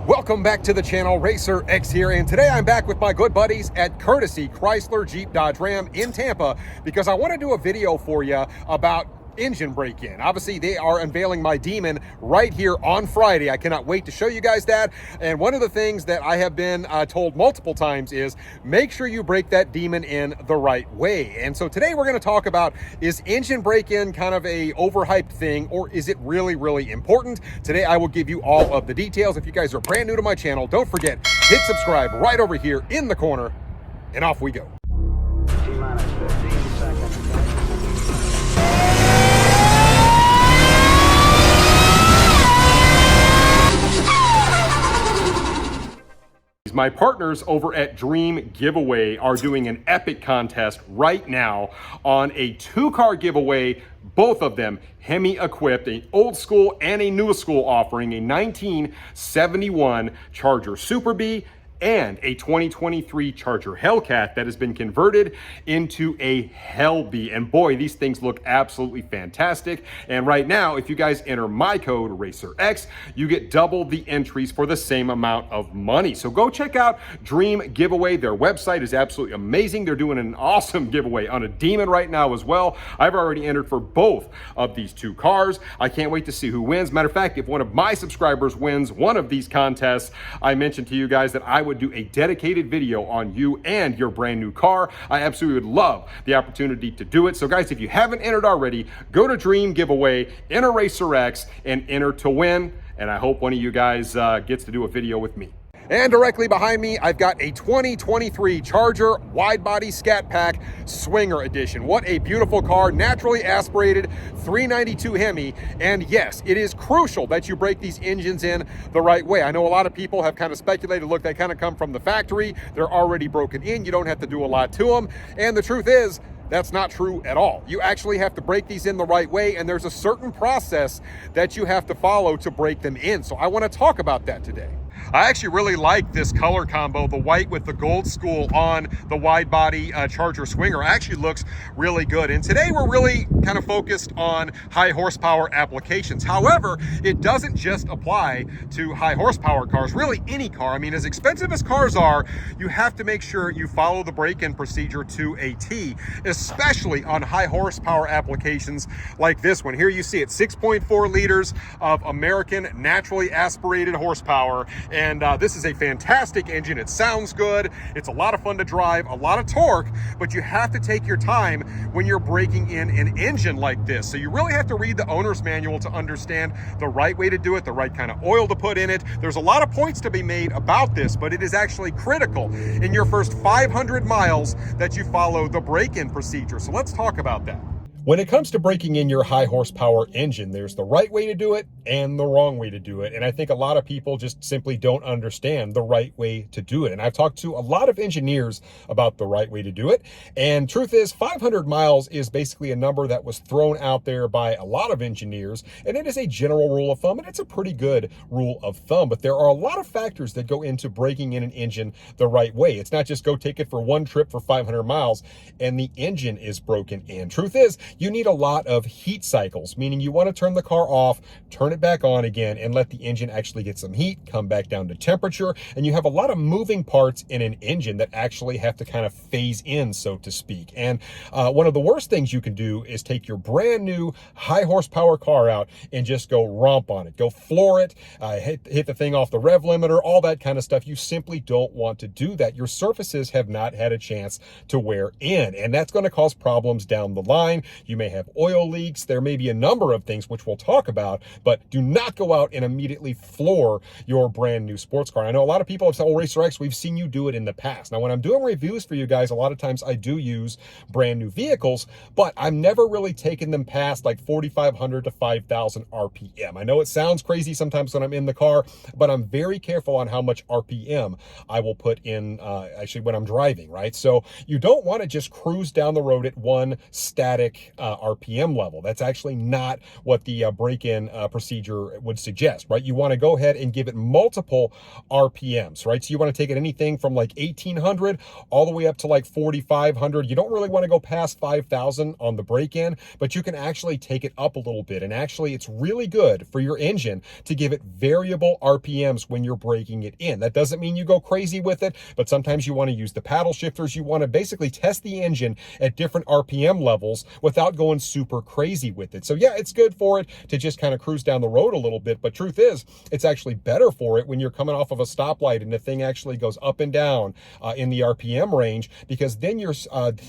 Welcome back to the channel. RacerX here, and today I'm back with my good buddies at Courtesy Chrysler Jeep Dodge Ram in Tampa because I want to do a video for you about engine break-in. Obviously, they are unveiling my Demon right here on Friday. I cannot wait to show you guys that. And one of the things that I have been told multiple times is make sure you break that Demon in the right way. And so today we're going to talk about, is engine break-in kind of a overhyped thing, or is it really, really important? Today I will give you all of the details. If you guys are brand new to my channel, don't forget, hit subscribe right over here in the corner, and off we go. T-minus 15 seconds. My partners over at Dream Giveaway are doing an epic contest right now on a two-car giveaway, both of them Hemi equipped, an old school and a new school offering, a 1971 Charger Super Bee and a 2023 Charger Hellcat that has been converted into a Hellbee. And boy, these things look absolutely fantastic. And right now, if you guys enter my code RacerX, you get double the entries for the same amount of money. So go check out Dream Giveaway. Their website is absolutely amazing. They're doing an awesome giveaway on a Demon right now as well. I've already entered for both of these two cars. I can't wait to see who wins. Matter of fact, if one of my subscribers wins one of these contests, I mentioned to you guys that I would do a dedicated video on you and your brand new car. I absolutely would love the opportunity to do it. So guys, if you haven't entered already, go to Dream Giveaway, enter RacerX, and enter to win. And I hope one of you guys gets to do a video with me. And directly behind me, I've got a 2023 Charger Wide Body Scat Pack Swinger Edition. What a beautiful car, naturally aspirated 392 Hemi. And yes, it is crucial that you break these engines in the right way. I know a lot of people have kind of speculated, look, they kind of come from the factory. They're already broken in. You don't have to do a lot to them. And the truth is, that's not true at all. You actually have to break these in the right way, and there's a certain process that you have to follow to break them in. So I want to talk about that today. I actually really like this color combo, the white with the gold school on the wide body Charger Swinger. Actually looks really good. And today we're really kind of focused on high horsepower applications. However, it doesn't just apply to high horsepower cars, really any car. I mean, as expensive as cars are, you have to make sure you follow the break-in procedure to a T, especially on high horsepower applications like this one. Here you see it, 6.4 liters of American naturally aspirated horsepower. And this is a fantastic engine. It sounds good. It's a lot of fun to drive, a lot of torque, but you have to take your time when you're breaking in an engine like this. So you really have to read the owner's manual to understand the right way to do it, the right kind of oil to put in it. There's a lot of points to be made about this, but it is actually critical in your first 500 miles that you follow the break-in procedure. So let's talk about that. When it comes to breaking in your high horsepower engine, there's the right way to do it and the wrong way to do it. And I think a lot of people just simply don't understand the right way to do it. And I've talked to a lot of engineers about the right way to do it. And truth is, 500 miles is basically a number that was thrown out there by a lot of engineers. And it is a general rule of thumb, and it's a pretty good rule of thumb. But there are a lot of factors that go into breaking in an engine the right way. It's not just go take it for one trip for 500 miles and the engine is broken in. Truth is, you need a lot of heat cycles, meaning you want to turn the car off, turn it back on again, and let the engine actually get some heat, come back down to temperature. And you have a lot of moving parts in an engine that actually have to kind of phase in, so to speak. And one of the worst things you can do is take your brand new high horsepower car out and just go romp on it, go floor it, hit the thing off the rev limiter, all that kind of stuff. You simply don't want to do that. Your surfaces have not had a chance to wear in, and that's going to cause problems down the line. You may have oil leaks. There may be a number of things which we'll talk about, but do not go out and immediately floor your brand new sports car. I know a lot of people have said, oh, RacerX, we've seen you do it in the past. Now, when I'm doing reviews for you guys, a lot of times I do use brand new vehicles, but I've never really taken them past like 4,500 to 5,000 RPM. I know it sounds crazy sometimes when I'm in the car, but I'm very careful on how much RPM I will put in actually when I'm driving, right? So you don't want to just cruise down the road at one static RPM level. That's actually not what the break-in procedure procedure would suggest, right? You want to go ahead and give it multiple RPMs, right? So you want to take it anything from like 1800 all the way up to like 4500. You don't really want to go past 5000 on the break-in, but you can actually take it up a little bit. And actually, it's really good for your engine to give it variable RPMs when you're breaking it in. That doesn't mean you go crazy with it, but sometimes you want to use the paddle shifters. You want to basically test the engine at different RPM levels without going super crazy with it. So yeah, it's good for it to just kind of cruise down the road a little bit, but truth is, it's actually better for it when you're coming off of a stoplight and the thing actually goes up and down in the RPM range, because then you're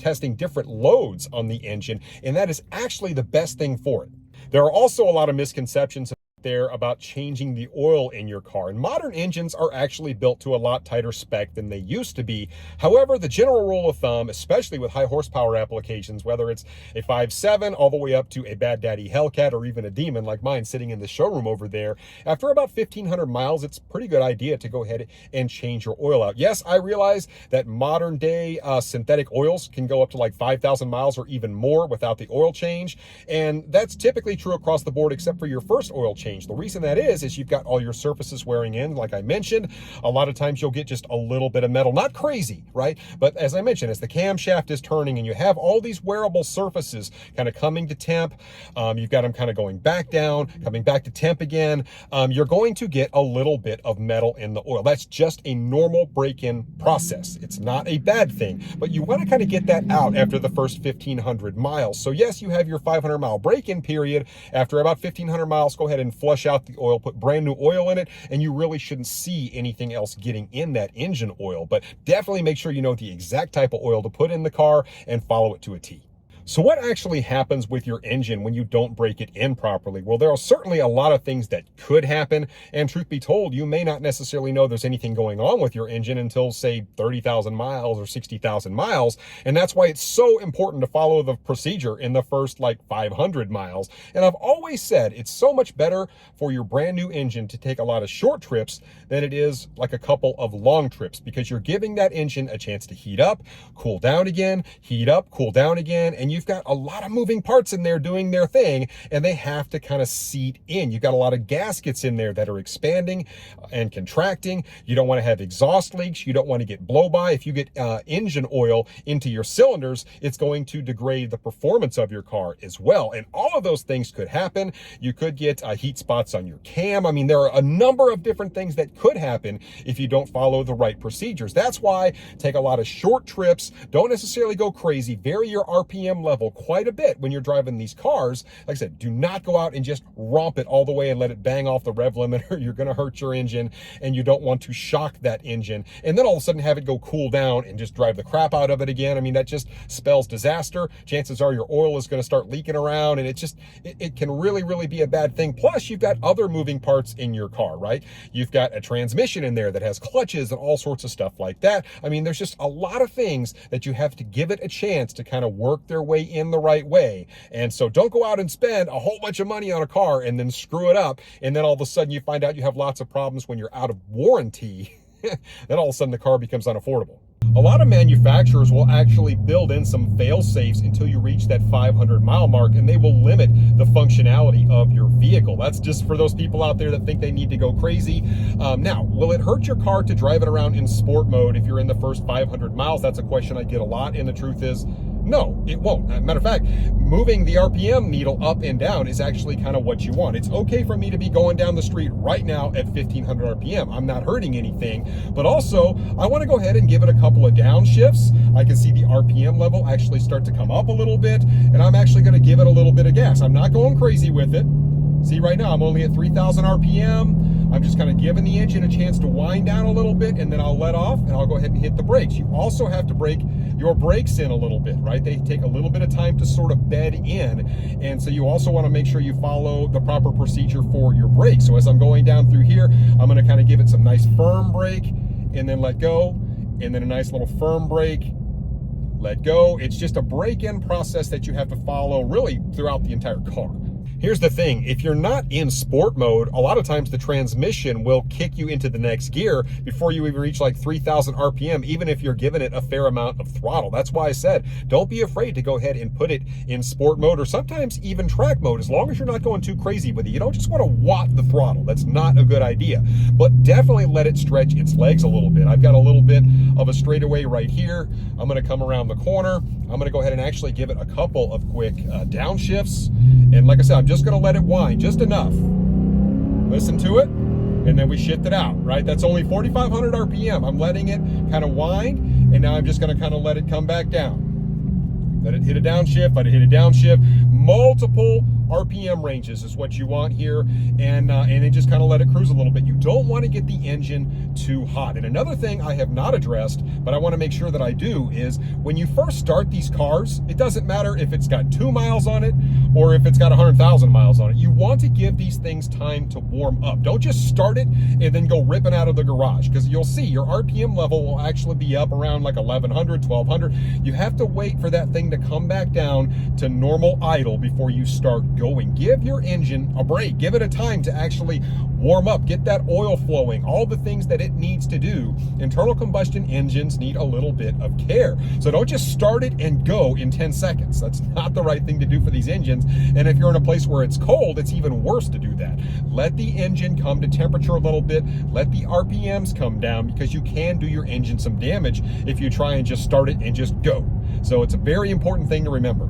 testing different loads on the engine, and that is actually the best thing for it. There are also a lot of misconceptions there about changing the oil in your car, and modern engines are actually built to a lot tighter spec than they used to be. However, the general rule of thumb, especially with high horsepower applications, whether it's a 5.7 all the way up to a Bad Daddy Hellcat or even a Demon like mine sitting in the showroom over there, after about 1500 miles, it's a pretty good idea to go ahead and change your oil out. Yes, I realize that modern day synthetic oils can go up to like 5000 miles or even more without the oil change, and that's typically true across the board except for your first oil change. The reason that is you've got all your surfaces wearing in, like I mentioned. A lot of times you'll get just a little bit of metal, not crazy, right? But as I mentioned, as the camshaft is turning and you have all these wearable surfaces kind of coming to temp, you've got them kind of going back down, coming back to temp again, you're going to get a little bit of metal in the oil. That's just a normal break-in process. It's not a bad thing, but you want to kind of get that out after the first 1500 miles. So yes, you have your 500 mile break-in period. After about 1500 miles, go ahead and flush out the oil, put brand new oil in it, and you really shouldn't see anything else getting in that engine oil. But definitely make sure you know the exact type of oil to put in the car and follow it to a T. So what actually happens with your engine when you don't break it in properly? Well, there are certainly a lot of things that could happen, and truth be told, you may not necessarily know there's anything going on with your engine until, say, 30,000 miles or 60,000 miles, and that's why it's so important to follow the procedure in the first, like, 500 miles. And I've always said it's so much better for your brand new engine to take a lot of short trips than it is like a couple of long trips, because you're giving that engine a chance to heat up, cool down again, heat up, cool down again, and you've got a lot of moving parts in there doing their thing, and they have to kind of seat in. You've got a lot of gaskets in there that are expanding and contracting. You don't want to have exhaust leaks. You don't want to get blow-by. If you get engine oil into your cylinders, it's going to degrade the performance of your car as well. And all of those things could happen. You could get heat spots on your cam. I mean, there are a number of different things that could happen if you don't follow the right procedures. That's why take a lot of short trips. Don't necessarily go crazy. Vary your RPM level quite a bit when you're driving these cars. Like I said, do not go out and just romp it all the way and let it bang off the rev limiter. You're going to hurt your engine, and you don't want to shock that engine and then all of a sudden have it go cool down and just drive the crap out of it again. I mean, that just spells disaster. Chances are your oil is going to start leaking around, and it can really be a bad thing. Plus, you've got other moving parts in your car, right? You've got a transmission in there that has clutches and all sorts of stuff like that. I mean, there's just a lot of things that you have to give it a chance to kind of work their way in the right way. And so don't go out and spend a whole bunch of money on a car and then screw it up, and then all of a sudden you find out you have lots of problems when you're out of warranty. Then all of a sudden the car becomes unaffordable. A lot of manufacturers will actually build in some fail safes until you reach that 500 mile mark, and they will limit the functionality of your vehicle. That's just for those people out there that think they need to go crazy. Now, will it hurt your car to drive it around in sport mode if you're in the first 500 miles? That's a question I get a lot, and the truth is, no, it won't. Matter of fact, moving the RPM needle up and down is actually kind of what you want. It's okay for me to be going down the street right now at 1500 RPM. I'm not hurting anything, but also I want to go ahead and give it a couple of downshifts. I can see the RPM level actually start to come up a little bit, and I'm actually going to give it a little bit of gas. I'm not going crazy with it. See, right now I'm only at 3000 RPM. I'm just kind of giving the engine a chance to wind down a little bit, and then I'll let off and I'll go ahead and hit the brakes. You also have to break your brakes in a little bit, right? They take a little bit of time to sort of bed in, and so you also want to make sure you follow the proper procedure for your brakes. So as I'm going down through here, I'm going to kind of give it some nice firm brake and then let go, and then a nice little firm brake, let go. It's just a break-in process that you have to follow really throughout the entire car. Here's the thing, if you're not in sport mode, a lot of times the transmission will kick you into the next gear before you even reach like 3,000 RPM, even if you're giving it a fair amount of throttle. That's why I said, don't be afraid to go ahead and put it in sport mode or sometimes even track mode, as long as you're not going too crazy with it. You don't just want to watt the throttle. That's not a good idea, but definitely let it stretch its legs a little bit. I've got a little bit of a straightaway right here. I'm going to come around the corner. I'm going to go ahead and actually give it a couple of quick downshifts. And like I said, I'm just going to let it whine just enough. Listen to it, and then we shift it out, right? That's only 4,500 RPM. I'm letting it kind of whine, and now I'm just going to kind of let it come back down. Let it hit a downshift, let it hit a downshift. Multiple RPM ranges is what you want here, and then just kind of let it cruise a little bit. You don't want to get the engine too hot. And another thing I have not addressed, but I want to make sure that I do, is when you first start these cars, it doesn't matter if it's got 2 miles on it or if it's got 100,000 miles on it. You want to give these things time to warm up. Don't just start it and then go ripping out of the garage, because you'll see your RPM level will actually be up around like 1,100, 1,200. You have to wait for that thing to come back down to normal idle before you start going. Give your engine a break. Give it a time to actually warm up, get that oil flowing, all the things that it needs to do. Internal combustion engines need a little bit of care. So don't just start it and go in 10 seconds. That's not the right thing to do for these engines. And if you're in a place where it's cold, it's even worse to do that. Let the engine come to temperature a little bit. Let the RPMs come down, because you can do your engine some damage if you try and just start it and just go. So it's a very important thing to remember.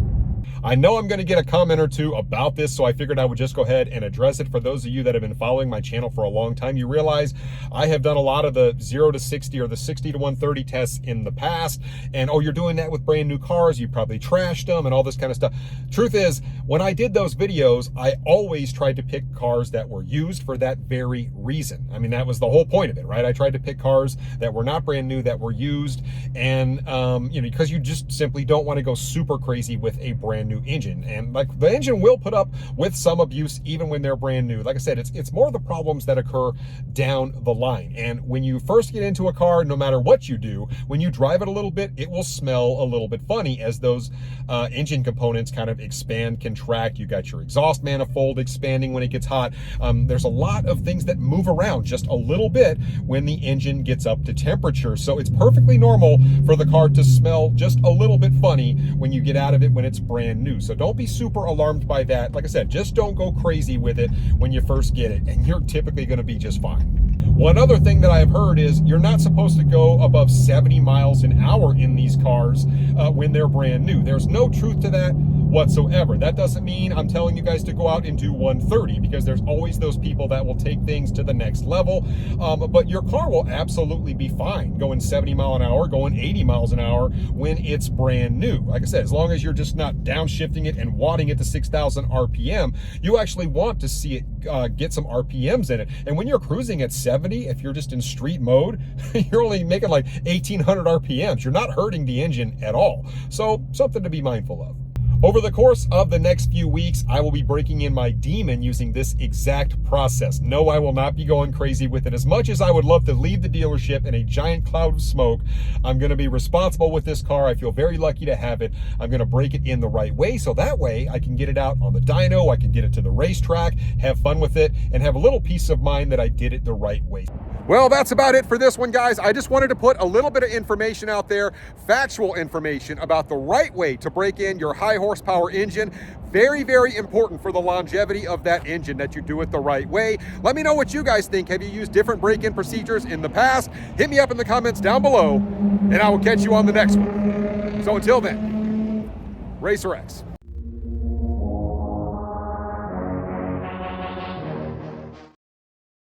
I know I'm going to get a comment or two about this, so I figured I would just go ahead and address it. For those of you that have been following my channel for a long time, you realize I have done a lot of the 0 to 60 or the 60 to 130 tests in the past. And oh, you're doing that with brand new cars, you probably trashed them and all this kind of stuff. Truth is, when I did those videos, I always tried to pick cars that were used for that very reason. I mean, that was the whole point of it, right? I tried to pick cars that were not brand new, that were used, and because you just simply don't want to go super crazy with a brand new engine. And like, the engine will put up with some abuse even when they're brand new. Like I said, it's more of the problems that occur down the line. And when you first get into a car, no matter what you do, when you drive it a little bit, it will smell a little bit funny as those engine components kind of expand, contract. You got your exhaust manifold expanding when it gets hot. There's a lot of things that move around just a little bit when the engine gets up to temperature. So it's perfectly normal for the car to smell just a little bit funny when you get out of it when it's brand new. So don't be super alarmed by that. Like I said, just don't go crazy with it when you first get it, and you're typically going to be just fine. One other thing that I've heard is you're not supposed to go above 70 miles an hour in these cars when they're brand new. There's no truth to that whatsoever. That doesn't mean I'm telling you guys to go out and do 130, because there's always those people that will take things to the next level. But your car will absolutely be fine going 70 mile an hour, going 80 miles an hour when it's brand new. Like I said, as long as you're just not downshifting it and watting it to 6,000 RPM, you actually want to see it get some RPMs in it. And when you're cruising at 70, if you're just in street mode, you're only making like 1,800 RPMs. You're not hurting the engine at all. So something to be mindful of. Over the course of the next few weeks, I will be breaking in my Demon using this exact process. No, I will not be going crazy with it. As much as I would love to leave the dealership in a giant cloud of smoke, I'm going to be responsible with this car. I feel very lucky to have it. I'm going to break it in the right way, so that way I can get it out on the dyno, I can get it to the racetrack, have fun with it, and have a little peace of mind that I did it the right way. Well, that's about it for this one, guys. I just wanted to put a little bit of information out there, factual information about the right way to break in your high horsepower engine. Very, very important for the longevity of that engine that you do it the right way. Let me know what you guys think. Have you used different break-in procedures in the past? Hit me up in the comments down below, and I will catch you on the next one. So until then, RacerX.